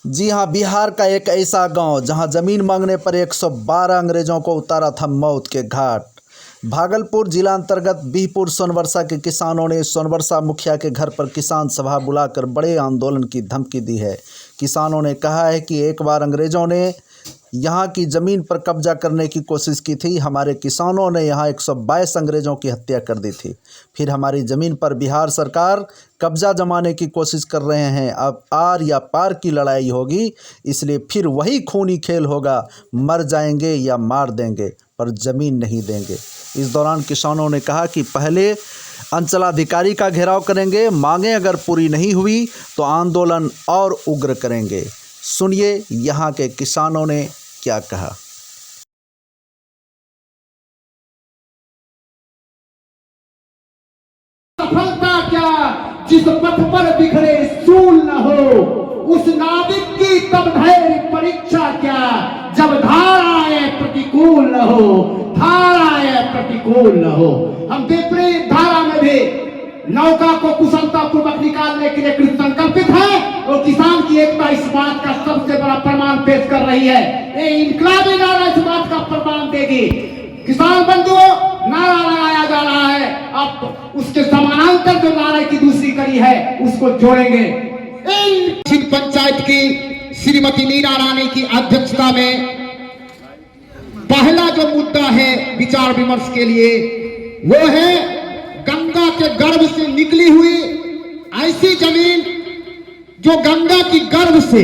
जी हां, बिहार का एक ऐसा गांव जहां जमीन मांगने पर 112 अंग्रेजों को उतारा था मौत के घाट। भागलपुर जिला अंतर्गत बिहपुर सोनवर्षा के किसानों ने सोनवर्षा मुखिया के घर पर किसान सभा बुलाकर बड़े आंदोलन की धमकी दी है। किसानों ने कहा है कि एक बार अंग्रेजों ने यहाँ की ज़मीन पर कब्जा करने की कोशिश की थी। हमारे किसानों ने यहाँ 122 अंग्रेज़ों की हत्या कर दी थी। फिर हमारी ज़मीन पर बिहार सरकार कब्जा जमाने की कोशिश कर रहे हैं। अब आर या पार की लड़ाई होगी, इसलिए फिर वही खूनी खेल होगा। मर जाएंगे या मार देंगे, पर ज़मीन नहीं देंगे। इस दौरान किसानों ने कहा कि पहले अंचलाधिकारी का घेराव करेंगे, मांगें अगर पूरी नहीं हुई तो आंदोलन और उग्र करेंगे। सुनिए यहाँ के किसानों ने क्या कहा। सफलता क्या जिस पथ पर बिखरे सूल न हो, उस नाविक की तब धैर्य परीक्षा क्या जब धाराएं प्रतिकूल न हो, धाराएं प्रतिकूल न हो। हम विपरीत धारा में भी नौका को कुशलता पूर्वक निकालने के लिए कृत संकल्पित है और किसान की एकता इस बात का सबसे बड़ा प्रमाण पेश कर रही है। ये इनकलाबी नारा इस बात का प्रमाण देगी। किसान बंधुओं, नारा लगाया जा रहा है, अब उसके समानांतर जो नारे की दूसरी कड़ी है उसको जोड़ेंगे। इन पंचायत की श्रीमती मीरा रानी की अध्यक्षता में पहला जो मुद्दा है विचार विमर्श के लिए वो है गंगा के गर्भ से निकली हुई ऐसी जमीन जो गंगा की गर्भ से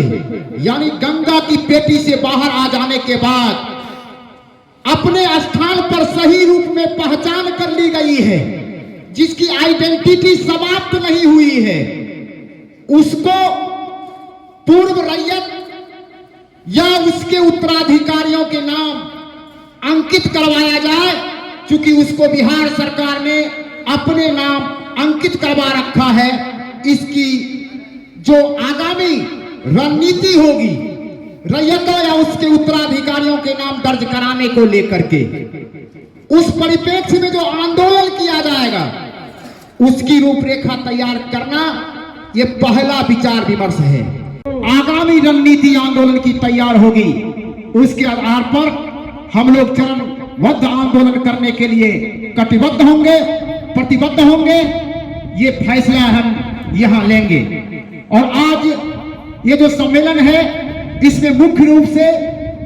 यानी गंगा की पेटी से बाहर आ जाने के बाद अपने स्थान पर सही रूप में पहचान कर ली गई है, जिसकी आइडेंटिटी समाप्त नहीं हुई है, उसको पूर्व रैयत या उसके उत्तराधिकारियों के नाम अंकित करवाया जाए। क्योंकि उसको बिहार सरकार ने अपने नाम अंकित करवा रखा है। इसकी जो आगामी रणनीति होगी रैयतों या उसके उत्तराधिकारियों के नाम दर्ज कराने को लेकर के, उस परिप्रेक्ष्य में जो आंदोलन किया जाएगा उसकी रूपरेखा तैयार करना ये पहला विचार विमर्श है। आगामी रणनीति आंदोलन की तैयार होगी, उसके आधार पर हम लोग चरणबद्ध आंदोलन करने के लिए कटिबद्ध होंगे, प्रतिबद्ध होंगे। ये फैसला हम यहां लेंगे। और आज ये जो सम्मेलन है इसमें मुख्य रूप से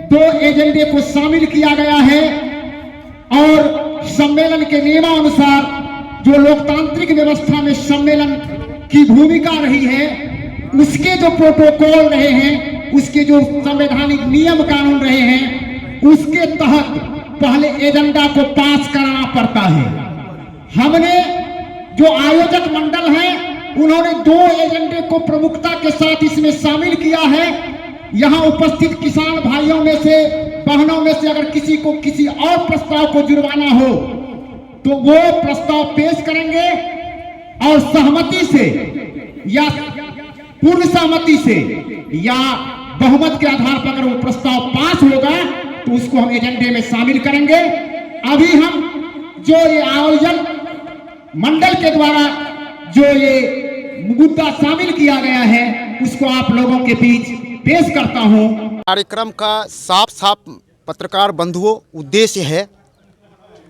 2 एजेंडे को शामिल किया गया है और सम्मेलन के नियमानुसार जो लोकतांत्रिक व्यवस्था में सम्मेलन की भूमिका रही है, उसके जो प्रोटोकॉल रहे हैं, उसके जो संवैधानिक नियम कानून रहे हैं, उसके तहत पहले एजेंडा को पास कराना पड़ता है। हमने जो आयोजक मंडल है उन्होंने 2 एजेंडे को प्रमुखता के साथ इसमें शामिल किया है। यहाँ उपस्थित किसान भाइयों में से, बहनों में से अगर किसी को किसी और प्रस्ताव को जुड़वाना हो तो वो प्रस्ताव पेश करेंगे और सहमति से या पूर्ण सहमति से या बहुमत के आधार पर अगर वो प्रस्ताव पास होगा तो उसको हम एजेंडे में शामिल करेंगे। अभी हम जो ये आयोजन मंडल के द्वारा जो ये मुद्दा शामिल किया गया है उसको आप लोगों के बीच पेश करता हूं। कार्यक्रम का साफ साफ पत्रकार बंधुओं उद्देश्य है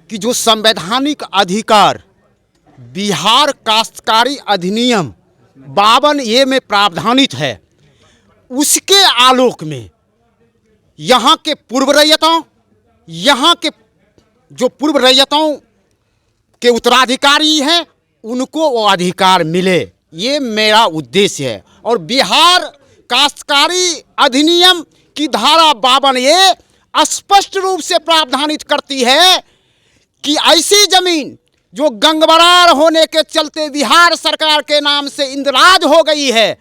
कि जो संवैधानिक अधिकार बिहार काश्तकारी अधिनियम 52A में प्रावधानित है, उसके आलोक में यहाँ के पूर्व रैयतों, यहाँ के जो पूर्व रैयतों के उत्तराधिकारी हैं उनको वो अधिकार मिले, ये मेरा उद्देश्य है। और बिहार काश्तकारी अधिनियम की धारा 52A स्पष्ट रूप से प्रावधानित करती है कि ऐसी जमीन जो गंगबरार होने के चलते बिहार सरकार के नाम से इंदराज हो गई है,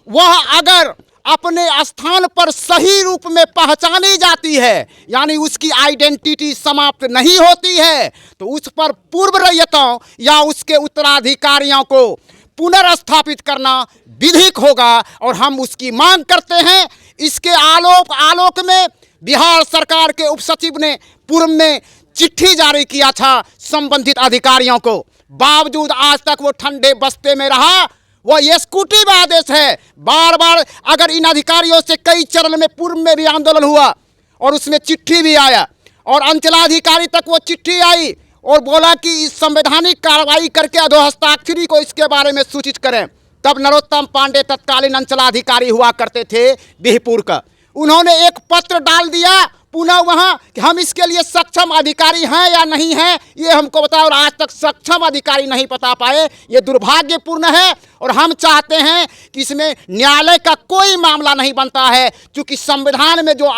वह अगर अपने स्थान पर सही रूप में पहचानी जाती है, यानी उसकी आइडेंटिटी समाप्त नहीं होती है, तो उस पर पूर्व रैयतों या उसके उत्तराधिकारियों को पुनर्स्थापित करना विधिक होगा और हम उसकी मांग करते हैं। इसके आलोक में बिहार सरकार के उपसचिव ने पूर्व में चिट्ठी जारी किया था संबंधित अधिकारियों को, बावजूद आज तक वो ठंडे बस्ते में रहा, वो एक्जीक्यूटिव आदेश है। बार बार अगर इन अधिकारियों से कई चरण में पूर्व में भी आंदोलन हुआ और उसमें चिट्ठी भी आया और अंचलाधिकारी तक वो चिट्ठी आई और बोला कि इस संवैधानिक कार्रवाई करके अधोहस्ताक्षरी को इसके बारे में सूचित करें। तब नरोत्तम पांडे तत्कालीन अंचलाधिकारी हुआ करते थे बिहपुर का, उन्होंने एक पत्र डाल दिया पुनः वहाँ कि हम इसके लिए सक्षम अधिकारी हैं या नहीं हैं ये हमको बताओ, और आज तक सक्षम अधिकारी नहीं बता पाए। ये दुर्भाग्यपूर्ण है और हम चाहते हैं कि इसमें न्यायालय का कोई मामला नहीं बनता है, क्योंकि संविधान में जो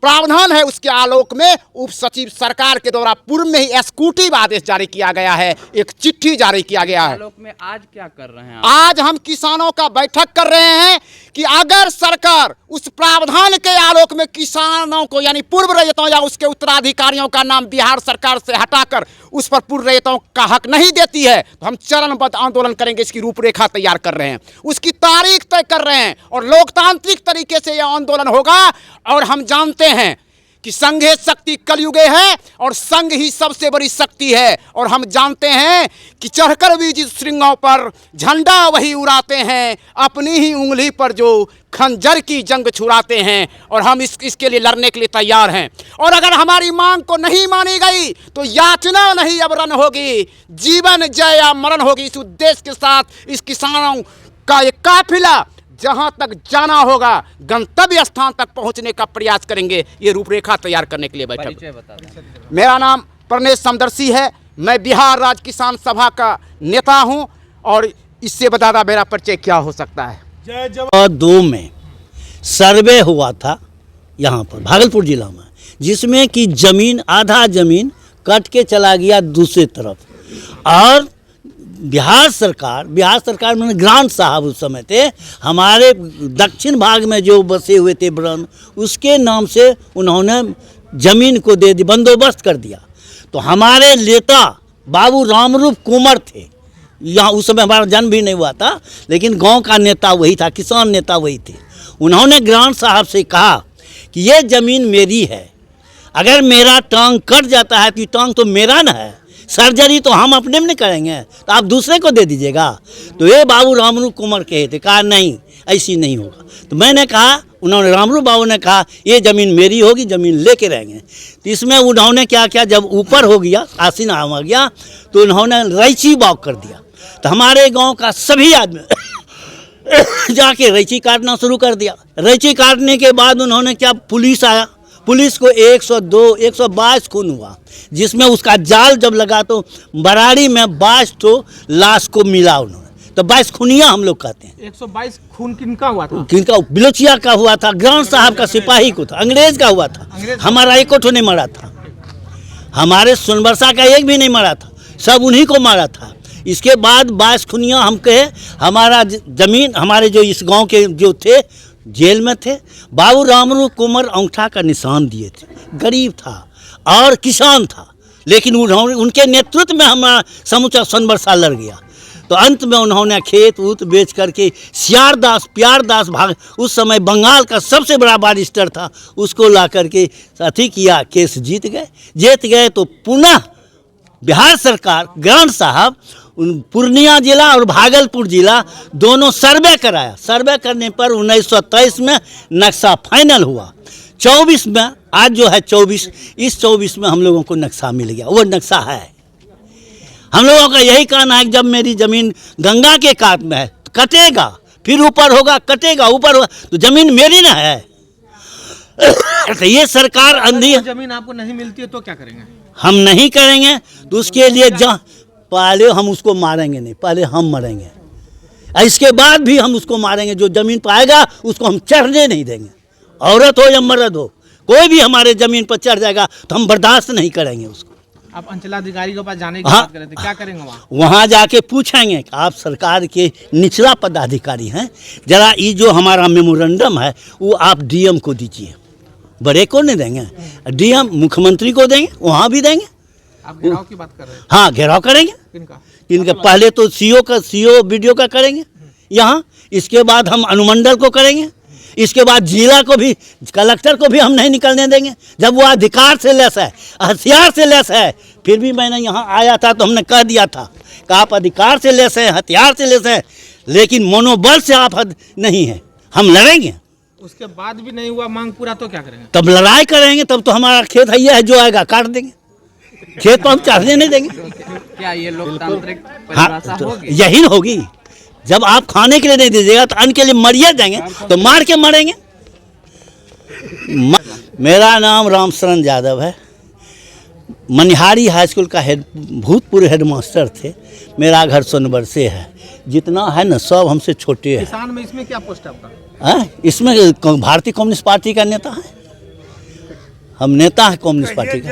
प्रावधान है उसके आलोक में उप सचिव सरकार के द्वारा पूर्व में ही एक्जीक्यूटिव आदेश जारी किया गया है, एक चिट्ठी जारी किया गया है। आलोक में आज क्या कर रहे हैं आप? आज हम किसानों का बैठक कर रहे हैं कि अगर सरकार उस प्रावधान के आलोक में किसानों को यानी पूर्व रैयतों या उसके उत्तराधिकारियों का नाम बिहार सरकार से हटाकर उस पर पूर्व रैयतों का हक नहीं देती है तो हम चरणबद्ध आंदोलन करेंगे। इसकी रूपरेखा तैयार कर रहे हैं, उसकी तारीख तय कर रहे हैं और लोकतांत्रिक तरीके से यह आंदोलन होगा। और हम जानते हैं कि संघे शक्ति कलयुगे है और संघ ही सबसे बड़ी शक्ति है। और हम जानते हैं कि चढ़कर भी जिस श्रृंगों पर झंडा वही उड़ाते हैं, अपनी ही उंगली पर जो खंजर की जंग छुड़ाते हैं। और हम इसके लिए लड़ने के लिए तैयार हैं। और अगर हमारी मांग को नहीं मानी गई तो याचना नहीं अब रन होगी, जीवन जय या मरण होगी। इस उद्देश्य के साथ इस किसानों का एक काफिला जहां तक जाना होगा गंतव्य स्थान तक पहुंचने का प्रयास करेंगे। ये रूपरेखा तैयार करने के लिए बैठा। परिचय बता दें। मेरा नाम प्रणेश समदर्शी है, मैं बिहार राज्य किसान सभा का नेता हूं और इससे ज़्यादा मेरा परिचय क्या हो सकता है। 2002 में सर्वे हुआ था यहाँ पर भागलपुर जिला में, जिसमें कि जमीन आधा जमीन कट के चला गया दूसरी तरफ। और बिहार सरकार में ग्रांट साहब उस समय थे, हमारे दक्षिण भाग में जो बसे हुए थे ब्रह्म, उसके नाम से उन्होंने ज़मीन को दे दी, बंदोबस्त कर दिया। तो हमारे नेता बाबू रामरूप कुंवर थे, यहाँ उस समय हमारा जन्म भी नहीं हुआ था, लेकिन गांव का नेता वही था, किसान नेता वही थे। उन्होंने ग्रांट साहब से कहा कि ये ज़मीन मेरी है, अगर मेरा टांग कट जाता है तो टांग तो मेरा ना है, सर्जरी तो हम अपने में नहीं करेंगे, तो आप दूसरे को दे दीजिएगा। तो ये बाबू रामरूप कुंवर कहे थे, कहा नहीं ऐसी नहीं होगा। तो मैंने कहा, उन्होंने रामरूप बाबू ने कहा ये ज़मीन मेरी होगी, ज़मीन लेके रहेंगे। तो इसमें उन्होंने क्या किया, जब ऊपर हो गया आसीन आ गया तो उन्होंने रैची बाग कर दिया। तो हमारे गांव का सभी आदमी जाके रैची काटना शुरू कर दिया। रैची काटने के बाद उन्होंने क्या, पुलिस आया, पुलिस को 102 122 खून हुआ, जिसमें उसका जाल जब लगा तो बराड़ी में 22 तो लाश को मिला उन्होंने। तो 22 खूनिया हम लोग कहते हैं। 122 खून किनका हुआ था? किनका? बिलोचिया का हुआ था, ग्रांट साहब का सिपाही को था, अंग्रेज का हुआ था। हमारा एक तो नहीं मरा था, हमारे सोनबरसा का एक भी नहीं मरा था, सब उन्हीं को मारा था। इसके बाद 22 खूनिया हम कहे, हमारा जमीन, हमारे जो इस गांव के जो थे जेल में थे। बाबू रामरूप कुंवर अंगूठा का निशान दिए थे, गरीब था और किसान था, लेकिन उनके नेतृत्व में हमारा समूचा सोनबरसा लड़ गया। तो अंत में उन्होंने खेत ऊत बेच करके प्यारदास भाग, उस समय बंगाल का सबसे बड़ा बारिस्टर था, उसको ला करके अथी किया, केस जीत गए। तो पुनः बिहार सरकार, ग्रांट साहब पूर्णिया जिला और भागलपुर जिला दोनों सर्वे कराया। सर्वे करने पर 1923 में नक्शा फाइनल हुआ। 24 में, आज जो है 24, इस 24 में हम लोगों को नक्शा मिल गया, वो नक्शा है। हम लोगों का यही कहना है कि जब मेरी ज़मीन गंगा के कात में है तो कटेगा, फिर ऊपर होगा, कटेगा, ऊपर होगा, तो ज़मीन मेरी ना है। तो ये सरकार अंधी, जमीन आपको नहीं मिलती है तो क्या करेंगे? हम नहीं करेंगे तो उसके लिए पहले हम उसको मारेंगे नहीं, पहले हम मरेंगे, इसके बाद भी हम उसको मारेंगे। जो ज़मीन पाएगा उसको हम चढ़ने नहीं देंगे, औरत हो या मर्द हो, कोई भी हमारे ज़मीन पर चढ़ जाएगा तो हम बर्दाश्त नहीं करेंगे उसको। आप अंचलाधिकारी के पास जाने की बात कर रहे थे, क्या करेंगे वहाँ? वहाँ जाके पूछेंगे कि आप सरकार के निचला पदाधिकारी हैं, जरा ये जो हमारा मेमोरेंडम है वो आप डीएम को दीजिए। बड़े को नहीं देंगे, डीएम मुख्यमंत्री को देंगे, वहाँ भी देंगे। आप घेराव की बात कर रहे हैं? हाँ, घेराव करेंगे। इनका पहले तो सीओ वीडियो का करेंगे यहाँ, इसके बाद हम अनुमंडल को करेंगे, इसके बाद जिला को भी, कलेक्टर को भी हम नहीं निकलने देंगे। जब वो अधिकार से लेस है, हथियार से लेस है, फिर भी मैंने यहाँ आया था तो हमने कह दिया था कि आप अधिकार से लेस हैं, हथियार से लेस हैं, लेकिन मनोबल से आफत नहीं है, हम लड़ेंगे। उसके बाद भी नहीं हुआ मांग पूरा तो क्या करेंगे? तब लड़ाई करेंगे, तब तो हमारा खेत है जो आएगा काट देंगे, खेत पर हम चढ़ने नहीं देंगे। क्या ये लोकतांत्रिक हाँ, परिभाषा तो होगी? यही होगी। जब आप खाने के लिए नहीं दीजिएगा तो अन्न के लिए मरिए जाएंगे, तो मार के मरेंगे। मेरा नाम रामशरण यादव है, मनिहारी हाई स्कूल का भूतपूर्व हेडमास्टर थे। मेरा घर सोनबरसे है। जितना है ना सब हमसे छोटे हैं। किसान में इसमें क्या पोस्ट है आपका? इसमें भारतीय कम्युनिस्ट पार्टी का नेता है, हम नेता हैं कम्युनिस्ट पार्टी का।